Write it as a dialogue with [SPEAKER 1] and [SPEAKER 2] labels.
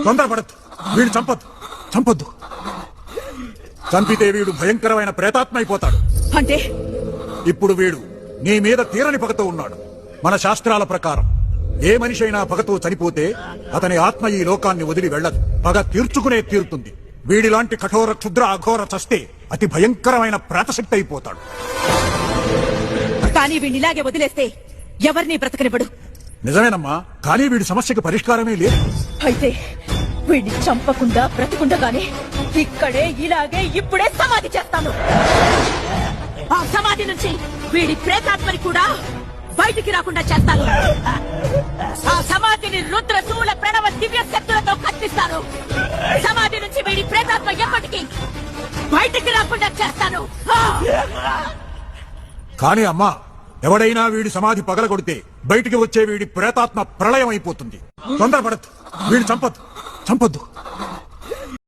[SPEAKER 1] తొందరపడద్దు. వీడు చంపొద్దు. చంపితే వీడు భయంకరమైన ప్రేతాత్మ అయిపోతాడు.
[SPEAKER 2] అంటే
[SPEAKER 1] ఇప్పుడు వీడు నీ మీద తీరని పగతో ఉన్నాడు. మన శాస్త్రాల ప్రకారం ఏ మనిషి అయినా పగతో చనిపోతే అతని ఆత్మ ఈ లోకాన్ని వదిలి వెళ్ళదు. పగ తీర్చుకునే తీరుతుంది. వీడిలాంటి కఠోర క్షుద్ర అఘోర చస్తే అతి భయంకరమైన ప్రేతశక్తి అయిపోతాడు.
[SPEAKER 2] కానీ వీడిని ఇలాగే వదిలేస్తే ఎవరిని బ్రతకనివ్వడు.
[SPEAKER 1] నిజమేనమ్మా, కానీ వీడి సమస్యకి పరిష్కారమే లేదు.
[SPEAKER 2] అయితే వీడిని చంపకుండా బ్రతకుండగానే ఇక్కడే ఇలాగే ఇప్పుడే సమాధి చేస్తాను. ఆ సమాధి నుంచి వీడి ప్రేతాత్మని కూడా బయటికి రాకుండా చేస్తాను. ఆ సమాధిని రుద్ర శూల ప్రణవ దివ్య శక్తులతో కత్తిస్తాను. సమాధి నుంచి వీడి ప్రేతాత్మ ఎప్పటికీ బయటికి రాకుండా చేస్తాను.
[SPEAKER 1] కానీ అమ్మా, ఎవడైనా వీడి సమాధి పగలగొడితే బయటికి వచ్చే వీడి ప్రేతాత్మ ప్రళయం అయిపోతుంది. తొందరపడద్దు. వీడు చంపొద్దు.